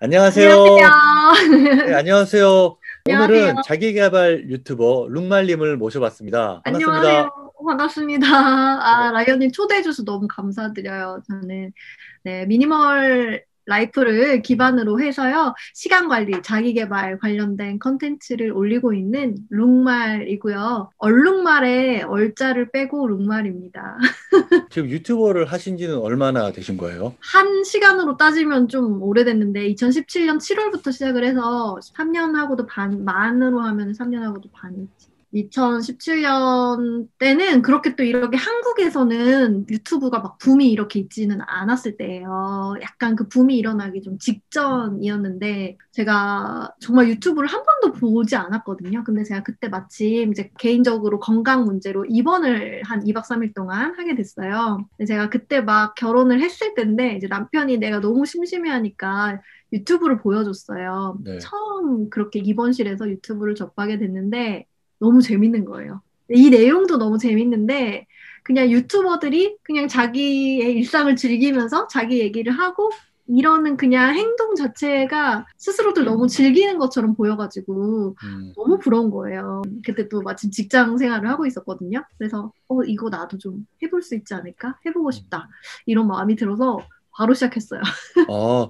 안녕하세요. 네, 안녕하세요. 안녕하세요. 안녕하세요. 오늘은 자기계발 유튜버 룩말님을 모셔봤습니다. 안녕하세요. 반갑습니다. 반갑습니다. 네. 라이언님 초대해줘서 너무 감사드려요. 저는, 네, 미니멀 라이프를 기반으로 해서요, 시간 관리, 자기 개발 관련된 컨텐츠를 올리고 있는 룩말이고요. 얼룩말에 얼자를 빼고 룩말입니다. 지금 유튜버를 하신 지는 얼마나 되신 거예요? 한 시간으로 따지면 좀 오래됐는데, 2017년 7월부터 시작을 해서 3년하고도 만으로 하면 3년하고도 반이지. 2017년 때는 그렇게 또 이렇게 한국에서는 유튜브가 막 붐이 이렇게 있지는 않았을 때예요. 약간 그 붐이 일어나기 좀 직전이었는데 제가 정말 유튜브를 한 번도 보지 않았거든요. 근데 제가 그때 마침 이제 개인적으로 건강 문제로 입원을 한 2박 3일 동안 하게 됐어요. 근데 제가 그때 막 결혼을 했을 때인데 이제 남편이 내가 너무 심심해하니까 유튜브를 보여줬어요. 네. 처음 그렇게 입원실에서 유튜브를 접하게 됐는데 너무 재밌는 거예요. 이 내용도 너무 재밌는데 그냥 유튜버들이 그냥 자기의 일상을 즐기면서 자기 얘기를 하고 이러는 그냥 행동 자체가 스스로들 너무 즐기는 것처럼 보여가지고 음, 너무 부러운 거예요. 그때 또 마침 직장 생활을 하고 있었거든요. 그래서 이거 나도 좀 해볼 수 있지 않을까? 해보고 음. 싶다. 이런 마음이 들어서 바로 시작했어요. 아,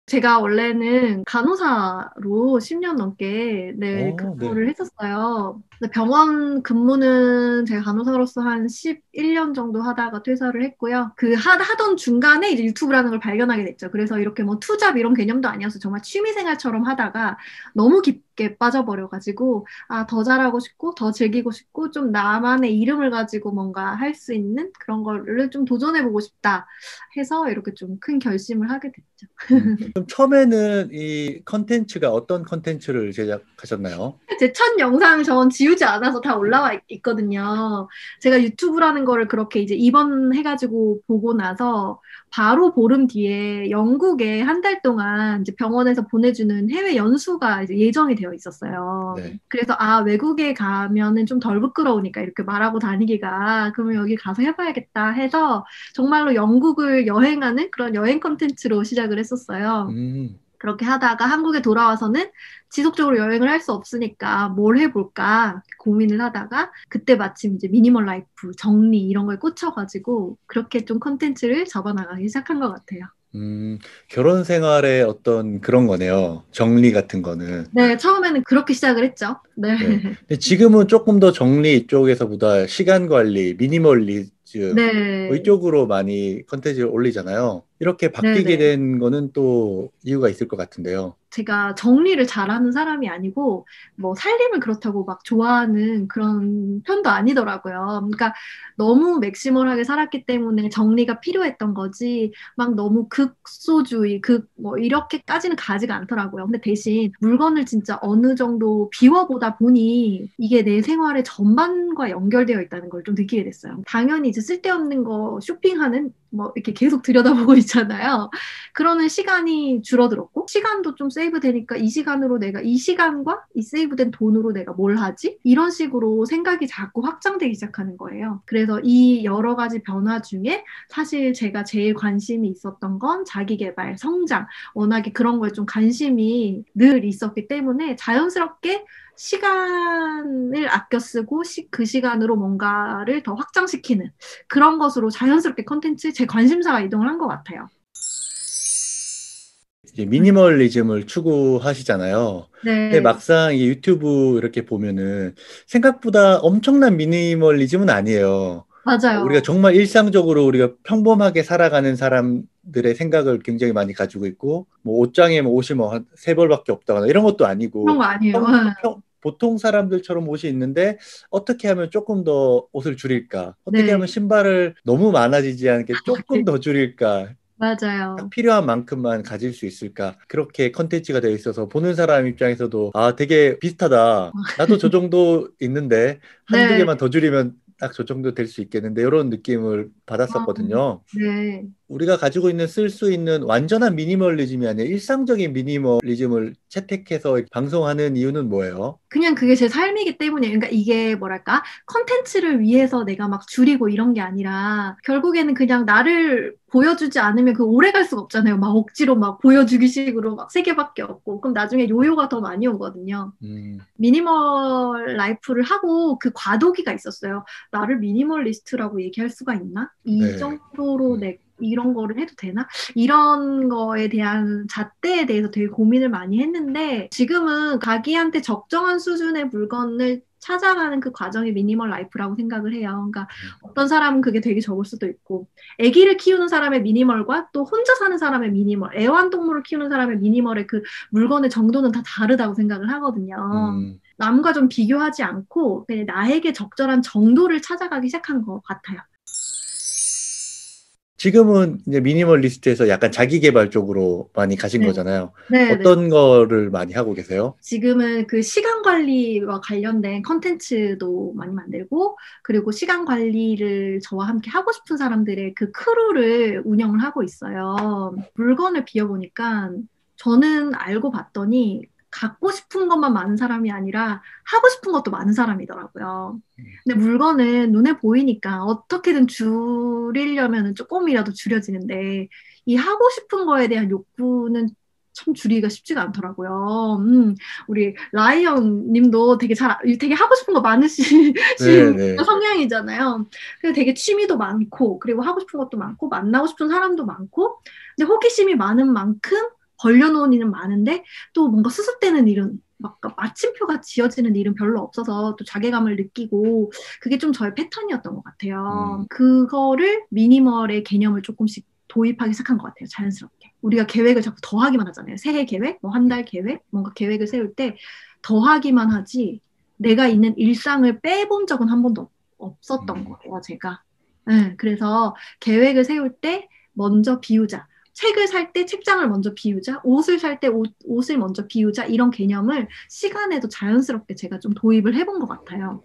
제가 원래는 간호사로 10년 넘게 네, 네. 근무를 했었어요. 근데 병원 근무는 제가 간호사로서 한 11년 정도 하다가 퇴사를 했고요. 하던 중간에 이제 유튜브라는 걸 발견하게 됐죠. 그래서 이렇게 뭐 투잡 이런 개념도 아니어서 정말 취미생활처럼 하다가 너무 깊게 빠져버려가지고 더 잘하고 싶고 더 즐기고 싶고 좀 나만의 이름을 가지고 뭔가 할 수 있는 그런 거를 좀 도전해보고 싶다 해서 이렇게 좀 큰 결심을 하게 됐죠. 그럼 처음에는 이 컨텐츠가 어떤 컨텐츠를 제작하셨나요? 제 첫 영상 전 지우지 않아서 다 올라와 있거든요. 제가 유튜브라는 거를 그렇게 이제 입원해가지고 보고 나서 바로 보름 뒤에 영국에 한 달 동안 이제 병원에서 보내주는 해외 연수가 이제 예정이 되어 있었어요. 네. 그래서 외국에 가면은 좀 덜 부끄러우니까 이렇게 말하고 다니기가 그러면 여기 가서 해봐야겠다 해서 정말로 영국을 여행하는 그런 여행 컨텐츠로 시작을 했었어요. 음, 그렇게 하다가 한국에 돌아와서는 지속적으로 여행을 할 수 없으니까 뭘 해볼까 고민을 하다가 그때 마침 이제 미니멀 라이프, 정리 이런 거에 꽂혀가지고 그렇게 좀 컨텐츠를 잡아나가기 시작한 것 같아요. 음, 결혼 생활의 어떤 그런 거네요. 정리 같은 거는. 네, 처음에는 그렇게 시작을 했죠. 네. 네. 근데 지금은 조금 더 정리 쪽에서보다 시간 관리, 미니멀리즘 뭐 네. 이쪽으로 많이 컨텐츠를 올리잖아요. 이렇게 바뀌게 네네. 된 거는 또 이유가 있을 것 같은데요. 제가 정리를 잘하는 사람이 아니고, 뭐, 살림을 그렇다고 막 좋아하는 그런 편도 아니더라고요. 그러니까 너무 맥시멀하게 살았기 때문에 정리가 필요했던 거지, 막 너무 극소주의, 뭐, 이렇게까지는 가지가 않더라고요. 근데 대신 물건을 진짜 어느 정도 비워보다 보니 이게 내 생활의 전반과 연결되어 있다는 걸 좀 느끼게 됐어요. 당연히 이제 쓸데없는 거 쇼핑하는, 뭐, 이렇게 계속 들여다보고 있잖아요. 그러는 시간이 줄어들었고 시간도 좀 세이브 되니까 이 시간으로 내가 이 시간과 이 세이브된 돈으로 내가 뭘 하지? 이런 식으로 생각이 자꾸 확장되기 시작하는 거예요. 그래서 이 여러 가지 변화 중에 사실 제가 제일 관심이 있었던 건 자기 개발, 성장, 워낙에 그런 거에 좀 관심이 늘 있었기 때문에 자연스럽게 시간을 아껴 쓰고 그 시간으로 뭔가를 더 확장시키는 그런 것으로 자연스럽게 컨텐츠 제 관심사가 이동을 한 것 같아요. 이제 미니멀리즘을 추구하시잖아요. 근데 네, 막상 이 유튜브 이렇게 보면은 생각보다 엄청난 미니멀리즘은 아니에요. 우리가 맞아요. 정말 일상적으로 우리가 평범하게 살아가는 사람들의 생각을 굉장히 많이 가지고 있고, 뭐 옷장에 뭐 옷이 뭐 한 세 벌밖에 없다거나 이런 것도 그런 아니고, 거 아니에요. 보통 사람들처럼 옷이 있는데 어떻게 하면 조금 더 옷을 줄일까? 어떻게 하면 네, 신발을 너무 많아지지 않게 조금 더 줄일까? 딱 맞아요. 필요한 만큼만 가질 수 있을까? 그렇게 컨텐츠가 되어 있어서 보는 사람 입장에서도 되게 비슷하다. 나도 저 정도 있는데 한두 네, 개만 더 줄이면 딱 저 정도 될 수 있겠는데 이런 느낌을 어, 받았었거든요. 네. 우리가 가지고 있는 쓸 수 있는 완전한 미니멀리즘이 아니라 일상적인 미니멀리즘을 채택해서 방송하는 이유는 뭐예요? 그냥 그게 제 삶이기 때문이에요. 그러니까 이게 뭐랄까, 컨텐츠를 위해서 내가 막 줄이고 이런 게 아니라 결국에는 그냥 나를 보여주지 않으면 그 오래 갈 수가 없잖아요. 막 억지로 막 보여주기 식으로 막 세 개밖에 없고. 그럼 나중에 요요가 더 많이 오거든요. 미니멀 라이프를 하고 그 과도기가 있었어요. 나를 미니멀리스트라고 얘기할 수가 있나? 이 네. 정도로 이런 거를 해도 되나? 이런 거에 대한 잣대에 대해서 되게 고민을 많이 했는데 지금은 자기한테 적정한 수준의 물건을 찾아가는 그 과정이 미니멀 라이프라고 생각을 해요. 그러니까 어떤 사람은 그게 되게 적을 수도 있고 아기를 키우는 사람의 미니멀과 또 혼자 사는 사람의 미니멀, 애완동물을 키우는 사람의 미니멀의 그 물건의 정도는 다 다르다고 생각을 하거든요. 남과 좀 비교하지 않고 그냥 나에게 적절한 정도를 찾아가기 시작한 것 같아요. 지금은 이제 미니멀리스트에서 약간 자기 개발 쪽으로 많이 가신 네. 거잖아요. 네, 네. 어떤 거를 많이 하고 계세요? 지금은 그 시간 관리와 관련된 컨텐츠도 많이 만들고, 그리고 시간 관리를 저와 함께 하고 싶은 사람들의 그 크루를 운영을 하고 있어요. 물건을 비워보니까 저는 알고 봤더니 갖고 싶은 것만 많은 사람이 아니라 하고 싶은 것도 많은 사람이더라고요. 근데 물건은 눈에 보이니까 어떻게든 줄이려면 조금이라도 줄여지는데, 이 하고 싶은 거에 대한 욕구는 참 줄이기가 쉽지가 않더라고요. 우리 라이언 님도 되게 하고 싶은 거 많으신 네, 네. 성향이잖아요. 그래서 되게 취미도 많고, 그리고 하고 싶은 것도 많고, 만나고 싶은 사람도 많고, 근데 호기심이 많은 만큼 벌려놓은 일은 많은데, 또 뭔가 수습되는 일은, 막 마침표가 지어지는 일은 별로 없어서 또 자괴감을 느끼고, 그게 좀 저의 패턴이었던 것 같아요. 그거를 미니멀의 개념을 조금씩 도입하기 시작한 것 같아요. 자연스럽게. 우리가 계획을 자꾸 더하기만 하잖아요. 새해 계획, 뭐 한 달 계획, 뭔가 계획을 세울 때 더하기만 하지 내가 있는 일상을 빼본 적은 한 번도 없었던 거예요, 제가. 네, 그래서 계획을 세울 때 먼저 비우자. 책을 살 때 책장을 먼저 비우자. 옷을 살 때 옷을 먼저 비우자. 이런 개념을 시간에도 자연스럽게 제가 좀 도입을 해본 것 같아요.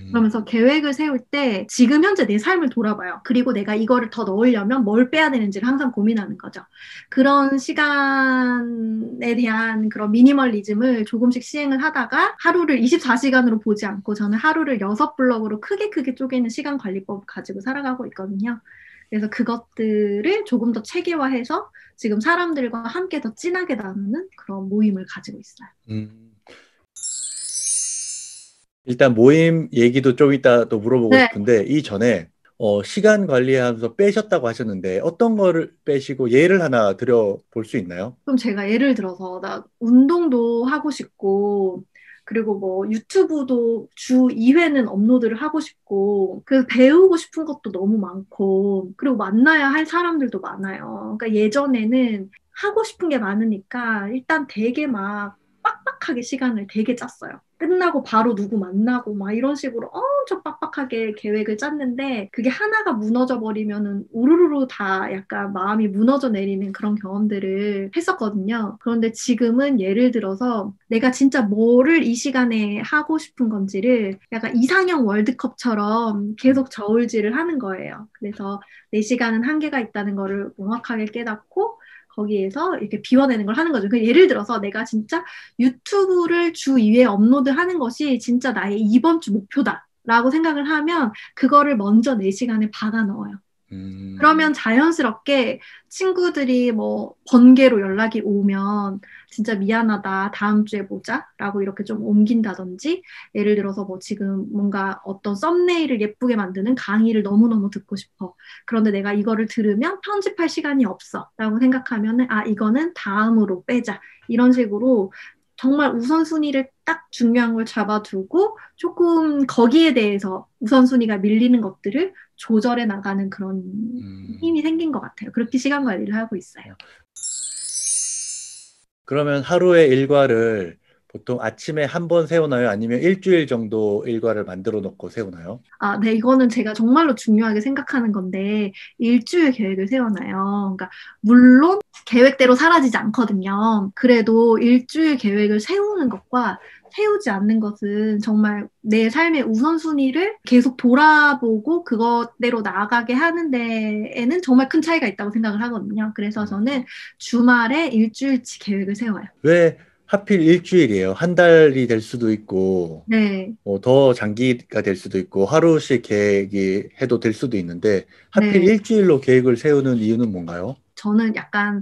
그러면서 계획을 세울 때 지금 현재 내 삶을 돌아봐요. 그리고 내가 이거를 더 넣으려면 뭘 빼야 되는지를 항상 고민하는 거죠. 그런 시간에 대한 그런 미니멀리즘을 조금씩 시행을 하다가 하루를 24시간으로 보지 않고 저는 하루를 6블럭으로 크게 쪼개는 시간 관리법을 가지고 살아가고 있거든요. 그래서 그것들을 조금 더 체계화해서 지금 사람들과 함께 더 진하게 나누는 그런 모임을 가지고 있어요. 일단 모임 얘기도 좀 이따 또 물어보고 네. 싶은데 이 전에 시간 관리하면서 빼셨다고 하셨는데 어떤 거를 빼시고 예를 하나 드려볼 수 있나요? 그럼 제가 예를 들어서 나 운동도 하고 싶고 그리고 뭐 유튜브도 주 2회는 업로드를 하고 싶고 그 배우고 싶은 것도 너무 많고 그리고 만나야 할 사람들도 많아요. 그러니까 예전에는 하고 싶은 게 많으니까 일단 되게 막 빡빡하게 시간을 되게 짰어요. 끝나고 바로 누구 만나고 막 이런 식으로 엄청 빡빡하게 계획을 짰는데 그게 하나가 무너져 버리면은 우르르르 다 약간 마음이 무너져 내리는 그런 경험들을 했었거든요. 그런데 지금은 예를 들어서 내가 진짜 뭐를 이 시간에 하고 싶은 건지를 약간 이상형 월드컵처럼 계속 저울질을 하는 거예요. 그래서 내 시간은 한계가 있다는 거를 명확하게 깨닫고 거기에서 이렇게 비워내는 걸 하는 거죠. 예를 들어서 내가 진짜 유튜브를 주 2회 업로드하는 것이 진짜 나의 이번 주 목표다. 라고 생각을 하면 그거를 먼저 내 시간에 박아 넣어요. 그러면 자연스럽게 친구들이 뭐 번개로 연락이 오면 진짜 미안하다. 다음 주에 보자. 라고 이렇게 좀 옮긴다든지 예를 들어서 뭐 지금 뭔가 어떤 썸네일을 예쁘게 만드는 강의를 너무너무 듣고 싶어. 그런데 내가 이거를 들으면 편집할 시간이 없어. 라고 생각하면 아, 이거는 다음으로 빼자. 이런 식으로 정말 우선순위를 딱 중요한 걸 잡아두고 조금 거기에 대해서 우선순위가 밀리는 것들을 조절해 나가는 그런 힘이 생긴 것 같아요. 그렇게 시간 관리를 하고 있어요. 그러면 하루의 일과를 보통 아침에 한 번 세우나요? 아니면 일주일 정도 일과를 만들어 놓고 세우나요? 아, 네, 이거는 제가 정말로 중요하게 생각하는 건데, 일주일 계획을 세워놔요. 그러니까, 물론 계획대로 사라지지 않거든요. 그래도 일주일 계획을 세우는 것과 세우지 않는 것은 정말 내 삶의 우선순위를 계속 돌아보고 그것대로 나아가게 하는 데에는 정말 큰 차이가 있다고 생각을 하거든요. 그래서 저는 주말에 일주일치 계획을 세워요. 왜 하필 일주일이에요? 한 달이 될 수도 있고, 네, 더 장기가 될 수도 있고, 하루씩 계획이 해도 될 수도 있는데, 하필 네. 일주일로 계획을 세우는 이유는 뭔가요? 저는 약간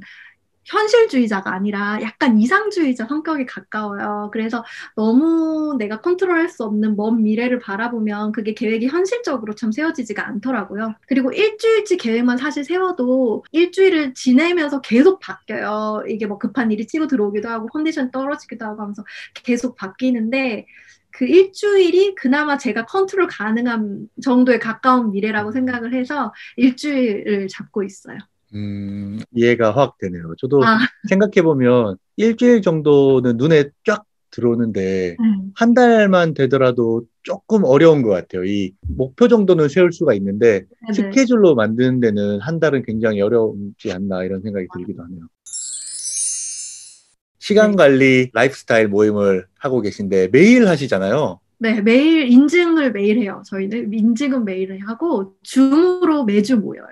현실주의자가 아니라 약간 이상주의자 성격이 가까워요. 그래서 너무 내가 컨트롤할 수 없는 먼 미래를 바라보면 그게 계획이 현실적으로 참 세워지지가 않더라고요. 그리고 일주일치 계획만 사실 세워도 일주일을 지내면서 계속 바뀌어요. 이게 뭐 급한 일이 치고 들어오기도 하고 컨디션 떨어지기도 하고 하면서 계속 바뀌는데 그 일주일이 그나마 제가 컨트롤 가능한 정도에 가까운 미래라고 생각을 해서 일주일을 잡고 있어요. 이해가 확 되네요. 저도 아, 생각해보면 일주일 정도는 눈에 쫙 들어오는데, 네. 한 달만 되더라도 조금 어려운 것 같아요. 이 목표 정도는 세울 수가 있는데, 네네. 스케줄로 만드는 데는 한 달은 굉장히 어렵지 않나 이런 생각이 들기도 하네요. 시간 네. 관리 라이프스타일 모임을 하고 계신데 매일 하시잖아요. 네, 매일 인증을 매일 해요. 저희는 인증은 매일 하고 줌으로 매주 모여요.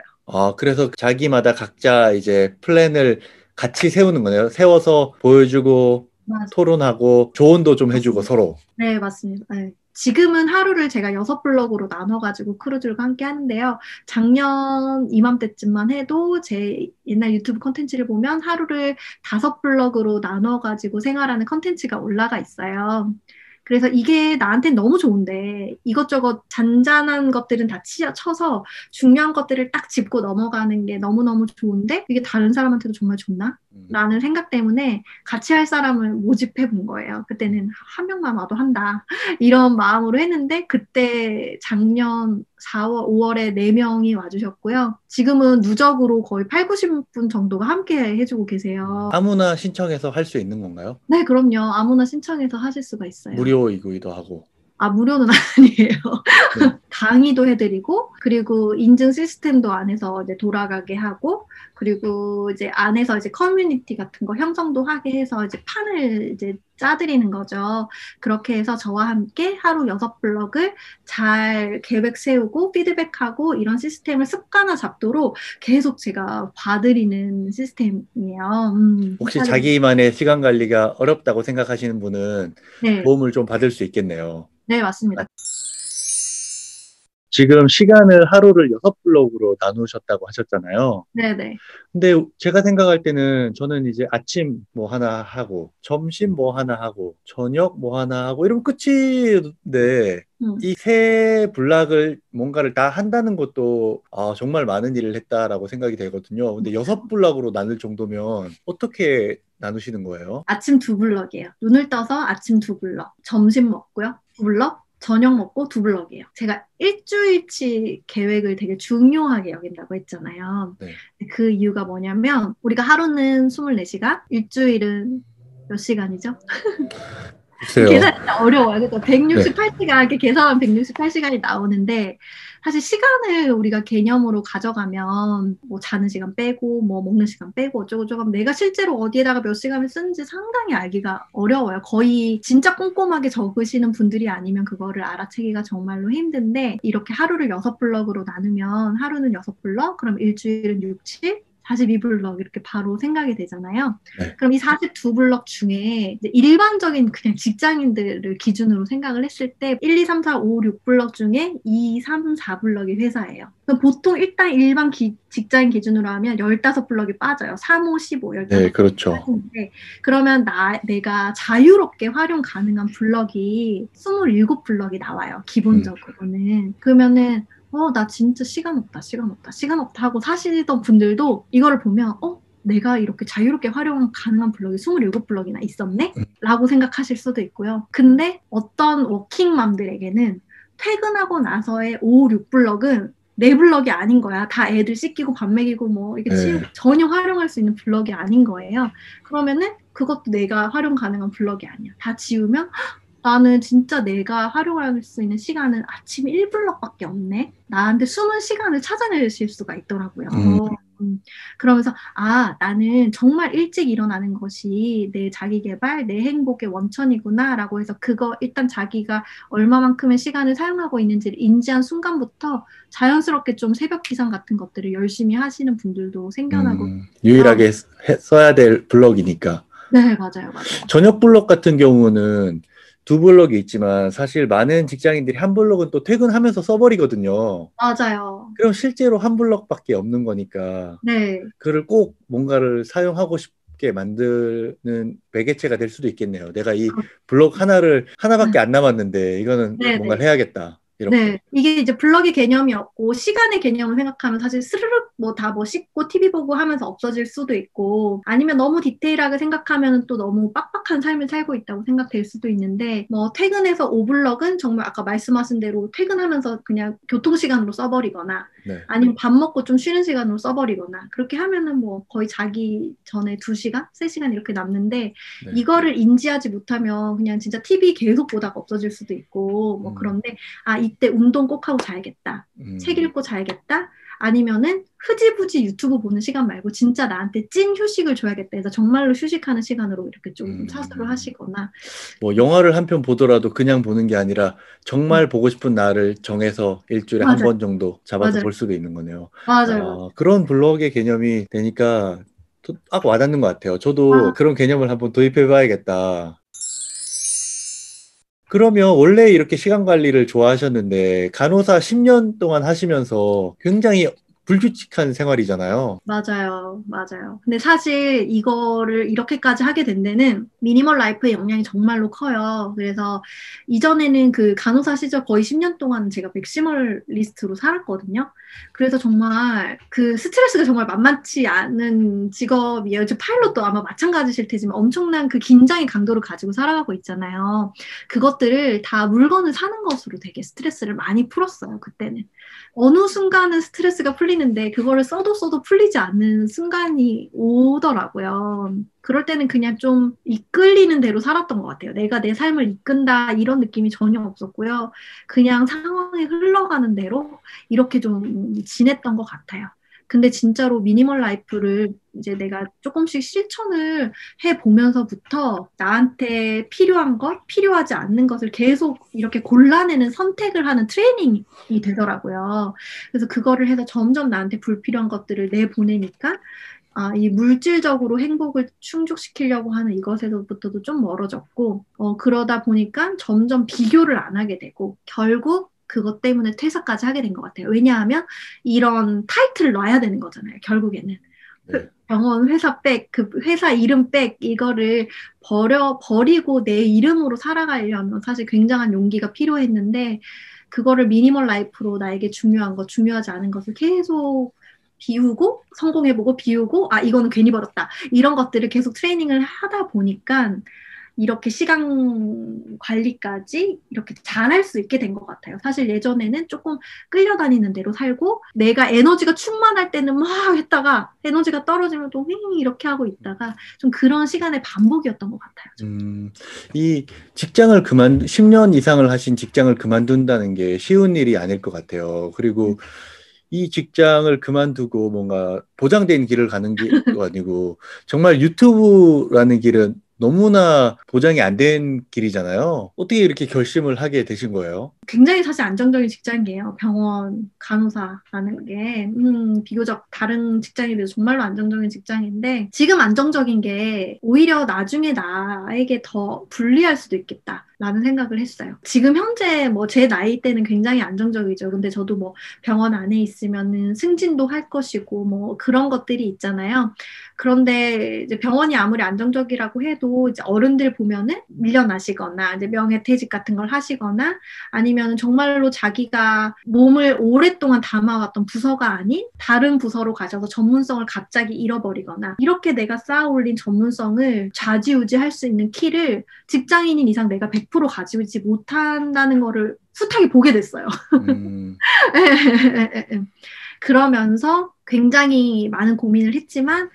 그래서 자기마다 각자 이제 플랜을 같이 세우는 거네요. 세워서 보여주고 맞, 토론하고 조언도 좀 해주고 맞습니다. 서로. 네, 맞습니다. 네. 지금은 하루를 제가 6블럭으로 나눠가지고 크루들과 함께 하는데요. 작년 이맘때쯤만 해도 제 옛날 유튜브 컨텐츠를 보면 하루를 5블럭으로 나눠가지고 생활하는 컨텐츠가 올라가 있어요. 그래서 이게 나한테는 너무 좋은데 이것저것 잔잔한 것들은 다 쳐서 중요한 것들을 딱 짚고 넘어가는 게 너무너무 좋은데 이게 다른 사람한테도 정말 좋나? 음, 라는 생각 때문에 같이 할 사람을 모집해 본 거예요. 그때는 한 명만 와도 한다. 이런 마음으로 했는데 그때 작년 4월, 5월에 4명이 와주셨고요. 지금은 누적으로 거의 8, 90분 정도가 함께 해주고 계세요. 아무나 신청해서 할 수 있는 건가요? 네, 그럼요. 아무나 신청해서 하실 수가 있어요. 무료이기도 하고. 아, 무료는 아니에요. 네. 강의도 해드리고, 그리고 인증 시스템도 안에서 이제 돌아가게 하고, 그리고 이제 안에서 이제 커뮤니티 같은 거 형성도 하게 해서 이제 판을 이제 짜드리는 거죠. 그렇게 해서 저와 함께 하루 6블럭을 잘 계획 세우고 피드백하고 이런 시스템을 습관화 잡도록 계속 제가 봐드리는 시스템이에요. 혹시 축하드립니다. 자기만의 시간 관리가 어렵다고 생각하시는 분은 네, 도움을 좀 받을 수 있겠네요. 네, 맞습니다. 지금 시간을 하루를 6블록으로 나누셨다고 하셨잖아요. 네네. 근데 제가 생각할 때는 저는 이제 아침 뭐 하나 하고, 점심 뭐 하나 하고, 저녁 뭐 하나 하고, 이러면 끝인데, 음. 이 세 블락을 뭔가를 다 한다는 것도 정말 많은 일을 했다라고 생각이 되거든요. 근데 6블락으로 나눌 정도면 어떻게 나누시는 거예요? 아침 2블럭이에요. 눈을 떠서 아침 2블럭, 점심 먹고요. 2블럭, 저녁 먹고 2블럭이에요. 제가 일주일치 계획을 되게 중요하게 여긴다고 했잖아요. 네. 그 이유가 뭐냐면 우리가 하루는 24시간, 일주일은 몇 시간이죠? 글쎄요. 계산이 진짜 어려워요. 그래서 네. 168시간, 이렇게 계산하면 168시간이 나오는데, 사실 시간을 우리가 개념으로 가져가면, 뭐 자는 시간 빼고, 뭐 먹는 시간 빼고, 어쩌고저쩌고, 하면 내가 실제로 어디에다가 몇 시간을 쓰는지 상당히 알기가 어려워요. 거의 진짜 꼼꼼하게 적으시는 분들이 아니면 그거를 알아채기가 정말로 힘든데, 이렇게 하루를 6블럭으로 나누면, 하루는 6블럭, 그럼 일주일은 6, 7, 42블럭 이렇게 바로 생각이 되잖아요. 네. 그럼 이 42블럭 중에 이제 일반적인 그냥 직장인들을 기준으로 생각을 했을 때 1, 2, 3, 4, 5, 6블럭 중에 2, 3, 4블럭이 회사예요. 그럼 보통 일단 일반 직장인 기준으로 하면 15블럭이 빠져요. 3, 5, 15, 네, 15블럭이 그렇죠. 빠지는데 그러면 내가 자유롭게 활용 가능한 블럭이 27블럭이 나와요. 기본적으로는. 그러면은 나 진짜 시간 없다, 시간 없다, 시간 없다 하고 사시던 분들도 이거를 보면, 내가 이렇게 자유롭게 활용 가능한 블럭이 27블럭이나 있었네? 라고 생각하실 수도 있고요. 근데 어떤 워킹맘들에게는 퇴근하고 나서의 5, 6블럭은 내 블럭이 아닌 거야. 다 애들 씻기고 밥 먹이고 뭐 이게 네. 전혀 활용할 수 있는 블럭이 아닌 거예요. 그러면은 그것도 내가 활용 가능한 블럭이 아니야. 다 지우면 나는 진짜 내가 활용할 수 있는 시간은 아침 1블럭밖에 없네. 나한테 숨은 시간을 찾아내실 수가 있더라고요. 음, 그러면서 나는 정말 일찍 일어나는 것이 내 자기 개발, 내 행복의 원천이구나라고 해서 그거 일단 자기가 얼마만큼의 시간을 사용하고 있는지를 인지한 순간부터 자연스럽게 좀 새벽 기상 같은 것들을 열심히 하시는 분들도 생겨나고 있고요. 유일하게 써야 될 블럭이니까. 네, 맞아요, 맞아요. 저녁 블럭 같은 경우는 두 블럭이 있지만 사실 많은 직장인들이 한 블럭은 또 퇴근하면서 써버리거든요. 맞아요. 그럼 실제로 한 블럭밖에 없는 거니까 네. 그를 꼭 뭔가를 사용하고 싶게 만드는 매개체가 될 수도 있겠네요. 내가 이 블럭 하나밖에 안 남았는데 이거는 네, 뭔가를 네. 해야겠다. 이렇게. 네, 이게 이제 블럭의 개념이 없고 시간의 개념을 생각하면 사실 스르륵 뭐 다 뭐 씻고 TV 보고 하면서 없어질 수도 있고 아니면 너무 디테일하게 생각하면 또 너무 빡빡한 삶을 살고 있다고 생각될 수도 있는데 뭐 퇴근해서 5블럭은 정말 아까 말씀하신 대로 퇴근하면서 그냥 교통시간으로 써버리거나 네. 아니면 밥 먹고 좀 쉬는 시간으로 써버리거나 그렇게 하면은 뭐 거의 자기 전에 2시간, 3시간 이렇게 남는데 네. 이거를 인지하지 못하면 그냥 진짜 TV 계속 보다가 없어질 수도 있고 뭐 그런데 이때 운동 꼭 하고 자야겠다. 책 읽고 자야겠다. 아니면은 흐지부지 유튜브 보는 시간 말고 진짜 나한테 찐 휴식을 줘야겠다 해서 정말로 휴식하는 시간으로 이렇게 좀 사수를 하시거나 뭐 영화를 한 편 보더라도 그냥 보는 게 아니라 정말 보고 싶은 날을 정해서 일주일에 한 맞아요. 번 정도 잡아서 맞아요. 볼 수도 있는 거네요. 맞아요. 맞아요. 그런 블록의 개념이 되니까 딱 와닿는 것 같아요. 저도 아, 그런 개념을 한번 도입해 봐야겠다. 그러면 원래 이렇게 시간 관리를 좋아하셨는데 간호사 10년 동안 하시면서 굉장히 불규칙한 생활이잖아요. 맞아요. 맞아요. 근데 사실 이거를 이렇게까지 하게 된 데는 미니멀 라이프의 영향이 정말로 커요. 그래서 이전에는 그 간호사 시절 거의 10년 동안 제가 맥시멀리스트로 살았거든요. 그래서 정말 그 스트레스가 정말 만만치 않은 직업이에요. 저 파일럿도 아마 마찬가지실 테지만 엄청난 그 긴장의 강도를 가지고 살아가고 있잖아요. 그것들을 다 물건을 사는 것으로 되게 스트레스를 많이 풀었어요. 그때는. 어느 순간은 스트레스가 풀리는데 그거를 써도 풀리지 않는 순간이 오더라고요. 그럴 때는 그냥 좀 이끌리는 대로 살았던 것 같아요. 내가 내 삶을 이끈다 이런 느낌이 전혀 없었고요. 그냥 상황이 흘러가는 대로 이렇게 좀 지냈던 것 같아요. 근데 진짜로 미니멀 라이프를 이제 내가 조금씩 실천을 해 보면서부터 나한테 필요한 것, 필요하지 않는 것을 계속 이렇게 골라내는 선택을 하는 트레이닝이 되더라고요. 그래서 그거를 해서 점점 나한테 불필요한 것들을 내보내니까 이 물질적으로 행복을 충족시키려고 하는 이것에서부터도 좀 멀어졌고, 그러다 보니까 점점 비교를 안 하게 되고, 결국 그것 때문에 퇴사까지 하게 된 것 같아요. 왜냐하면 이런 타이틀을 놔야 되는 거잖아요, 결국에는. 네. 병원 회사 백, 그 회사 이름 백, 이거를 버리고 내 이름으로 살아가려면 사실 굉장한 용기가 필요했는데, 그거를 미니멀 라이프로 나에게 중요한 것, 중요하지 않은 것을 계속 비우고, 성공해보고, 비우고, 이거는 괜히 버렸다. 이런 것들을 계속 트레이닝을 하다 보니까, 이렇게 시간 관리까지 이렇게 잘할 수 있게 된 것 같아요. 사실 예전에는 조금 끌려다니는 대로 살고 내가 에너지가 충만할 때는 막 했다가 에너지가 떨어지면 또 이렇게 하고 있다가 좀 그런 시간의 반복이었던 것 같아요. 이 직장을 10년 이상을 하신 직장을 그만둔다는 게 쉬운 일이 아닐 것 같아요. 그리고 이 직장을 그만두고 뭔가 보장된 길을 가는 게 아니고 정말 유튜브라는 길은 너무나 보장이 안 된 길이잖아요. 어떻게 이렇게 결심을 하게 되신 거예요? 굉장히 사실 안정적인 직장이에요. 병원, 간호사라는 게 비교적 다른 직장에 비해서 정말로 안정적인 직장인데 지금 안정적인 게 오히려 나중에 나에게 더 불리할 수도 있겠다. 라는 생각을 했어요. 지금 현재 뭐 제 나이 때는 굉장히 안정적이죠. 근데 저도 뭐 병원 안에 있으면은 승진도 할 것이고 뭐 그런 것들이 있잖아요. 그런데 이제 병원이 아무리 안정적이라고 해도 이제 어른들 보면은 밀려나시거나 이제 명예퇴직 같은 걸 하시거나 아니면 정말로 자기가 몸을 오랫동안 담아왔던 부서가 아닌 다른 부서로 가셔서 전문성을 갑자기 잃어버리거나 이렇게 내가 쌓아올린 전문성을 좌지우지할 수 있는 키를 직장인인 이상 내가 100% 가지지 못한다는 거를 숱하게 보게 됐어요. 음, 그러면서 굉장히 많은 고민을 했지만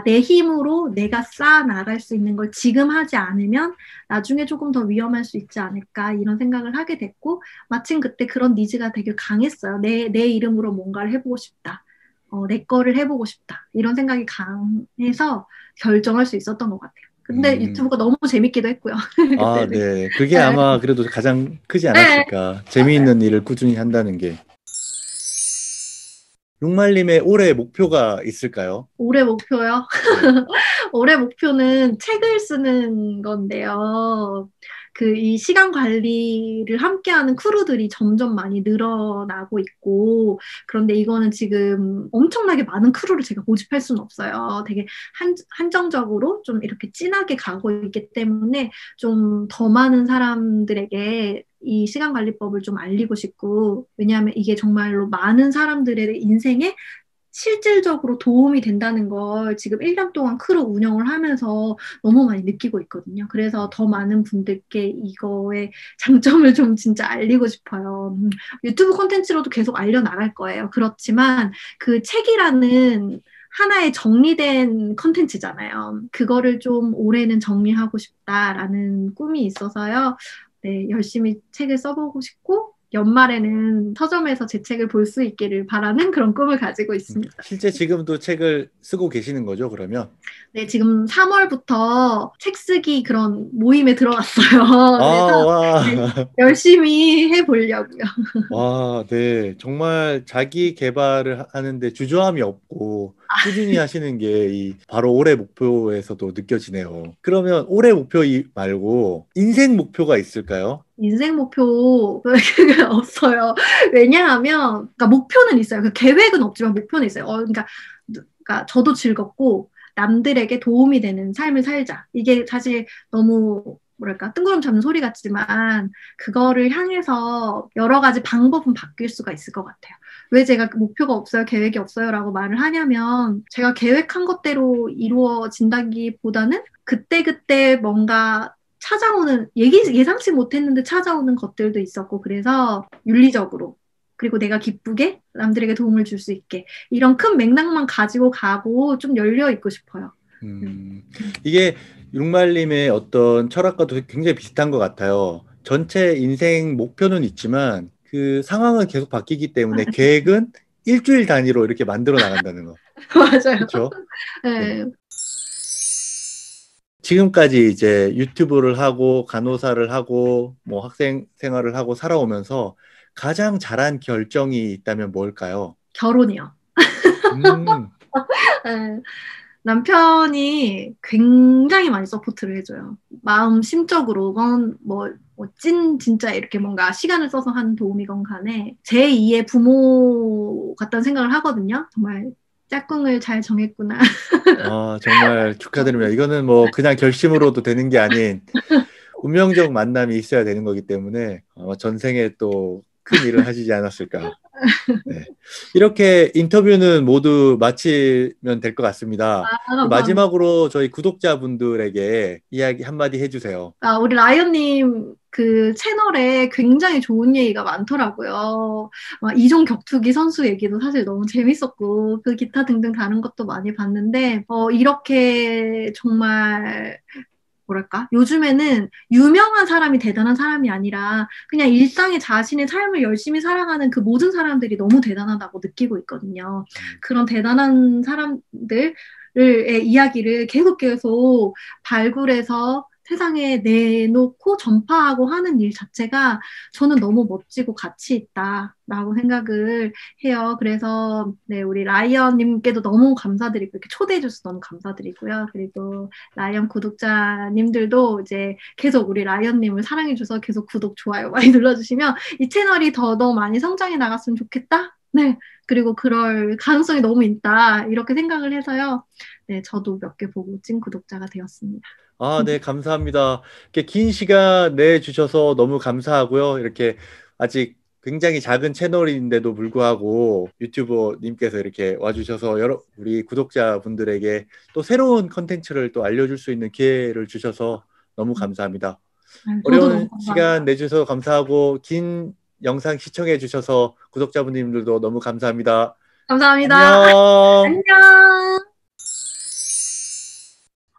내 힘으로 내가 쌓아 나갈 수 있는 걸 지금 하지 않으면 나중에 조금 더 위험할 수 있지 않을까 이런 생각을 하게 됐고 마침 그때 그런 니즈가 되게 강했어요. 내 이름으로 뭔가를 해보고 싶다. 내 거를 해보고 싶다. 이런 생각이 강해서 결정할 수 있었던 것 같아요. 근데 음. 유튜브가 너무 재밌기도 했고요. 아, 그때는. 네. 그게 네. 아마 그래도 가장 크지 네. 않았을까. 재미있는 일을 꾸준히 한다는 게. 룩말님의 올해 목표가 있을까요? 올해 목표요? 네. 올해 목표는 책을 쓰는 건데요. 이 시간 관리를 함께하는 크루들이 점점 많이 늘어나고 있고, 그런데 이거는 지금 엄청나게 많은 크루를 제가 모집할 수는 없어요. 되게 한정적으로 좀 이렇게 진하게 가고 있기 때문에 좀 더 많은 사람들에게 이 시간 관리법을 좀 알리고 싶고, 왜냐하면 이게 정말로 많은 사람들의 인생에 실질적으로 도움이 된다는 걸 지금 1년 동안 크루 운영을 하면서 너무 많이 느끼고 있거든요. 그래서 더 많은 분들께 이거의 장점을 좀 진짜 알리고 싶어요. 유튜브 콘텐츠로도 계속 알려나갈 거예요. 그렇지만 그 책이라는 하나의 정리된 컨텐츠잖아요. 그거를 좀 올해는 정리하고 싶다라는 꿈이 있어서요. 네, 열심히 책을 써보고 싶고 연말에는 서점에서 제 책을 볼 수 있기를 바라는 그런 꿈을 가지고 있습니다. 실제 지금도 책을 쓰고 계시는 거죠, 그러면? 네, 지금 3월부터 책 쓰기 그런 모임에 아, 들어갔어요. 그래서 와. 네, 열심히 해보려고요. 와, 네. 정말 자기 개발을 하는데 주저함이 없고 꾸준히 하시는 게 바로 올해 목표에서도 느껴지네요. 그러면 올해 목표 말고 인생 목표가 있을까요? 인생 목표 없어요. 왜냐하면 그러니까 목표는 있어요. 그 계획은 없지만 목표는 있어요. 그러니까 저도 즐겁고 남들에게 도움이 되는 삶을 살자. 이게 사실 너무 뭐랄까 뜬구름 잡는 소리 같지만 그거를 향해서 여러 가지 방법은 바뀔 수가 있을 것 같아요. 왜 제가 목표가 없어요, 계획이 없어요라고 말을 하냐면 제가 계획한 것대로 이루어진다기보다는 그때그때 뭔가 찾아오는 예상치 못했는데 찾아오는 것들도 있었고 그래서 윤리적으로 그리고 내가 기쁘게 남들에게 도움을 줄 수 있게 이런 큰 맥락만 가지고 가고 좀 열려 있고 싶어요. 이게 육말님의 어떤 철학과도 굉장히 비슷한 것 같아요. 전체 인생 목표는 있지만 그 상황은 계속 바뀌기 때문에 계획은 일주일 단위로 이렇게 만들어 나간다는 거. 맞아요. 그렇죠? 네. 네. 지금까지 이제 유튜브를 하고 간호사를 하고 뭐 학생 생활을 하고 살아오면서 가장 잘한 결정이 있다면 뭘까요? 결혼이요. 음, 네. 남편이 굉장히 많이 서포트를 해줘요. 마음 심적으로건 진짜 이렇게 뭔가 시간을 써서 하는 도움이건 간에 제2의 부모 같다는 생각을 하거든요. 정말 짝꿍을 잘 정했구나. 정말 축하드립니다. 이거는 뭐 그냥 결심으로도 되는 게 아닌 운명적 만남이 있어야 되는 거기 때문에 아마 전생에 또 큰 일을 하시지 않았을까. 네. 이렇게 인터뷰는 모두 마치면 될 것 같습니다. 감사합니다. 마지막으로 저희 구독자분들에게 이야기 한마디 해주세요. 우리 라이언님 그 채널에 굉장히 좋은 얘기가 많더라고요. 이종 격투기 선수 얘기도 사실 너무 재밌었고, 그 기타 등등 다른 것도 많이 봤는데, 이렇게 정말 뭐랄까? 요즘에는 유명한 사람이 대단한 사람이 아니라 그냥 일상의 자신의 삶을 열심히 살아가는 그 모든 사람들이 너무 대단하다고 느끼고 있거든요. 그런 대단한 사람들의 이야기를 계속 발굴해서 세상에 내놓고 전파하고 하는 일 자체가 저는 너무 멋지고 가치 있다라고 생각을 해요. 그래서 네, 우리 라이언님께도 너무 감사드리고 이렇게 초대해 주셔서 너무 감사드리고요. 그리고 라이언 구독자님들도 이제 계속 우리 라이언님을 사랑해줘서 계속 구독, 좋아요 많이 눌러주시면 이 채널이 더 많이 성장해 나갔으면 좋겠다. 네. 그리고 그럴 가능성이 너무 있다. 이렇게 생각을 해서요. 네, 저도 몇 개 보고 찐 구독자가 되었습니다. 네, 감사합니다. 이렇게 긴 시간 내주셔서 너무 감사하고요. 이렇게 아직 굉장히 작은 채널인데도 불구하고 유튜버님께서 이렇게 와주셔서 우리 구독자분들에게 또 새로운 컨텐츠를 또 알려줄 수 있는 기회를 주셔서 너무 감사합니다. 저도 너무 어려운 시간 감사합니다. 내주셔서 감사하고 긴 영상 시청해 주셔서 구독자분들도 너무 감사합니다. 감사합니다. 안녕.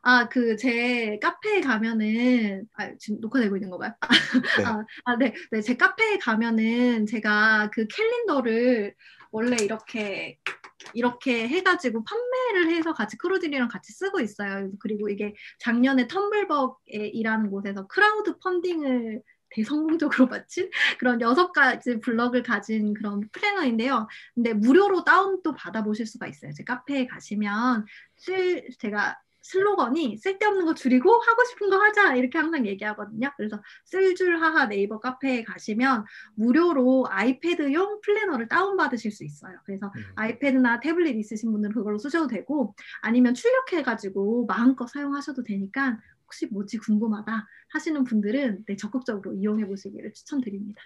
안녕. 제 카페에 가면은, 지금 녹화되고 있는 거 봐요. 네. 네, 네, 제 카페에 가면은 제가 그 캘린더를 원래 이렇게 해가지고 판매를 해서 같이 크루들이랑 같이 쓰고 있어요. 그리고 이게 작년에 텀블벅이라는 곳에서 크라우드 펀딩을 대성공적으로 마친 그런 6가지 블럭을 가진 그런 플래너인데요. 근데 무료로 다운도 받아보실 수가 있어요. 제 카페에 가시면 제가 슬로건이 쓸데없는 거 줄이고 하고 싶은 거 하자 이렇게 항상 얘기하거든요. 그래서 쓸줄하하 네이버 카페에 가시면 무료로 아이패드용 플래너를 다운받으실 수 있어요. 그래서 음. 아이패드나 태블릿 있으신 분들은 그걸로 쓰셔도 되고 아니면 출력해가지고 마음껏 사용하셔도 되니까 혹시 뭐지 궁금하다 하시는 분들은 적극적으로 이용해 보시기를 추천드립니다.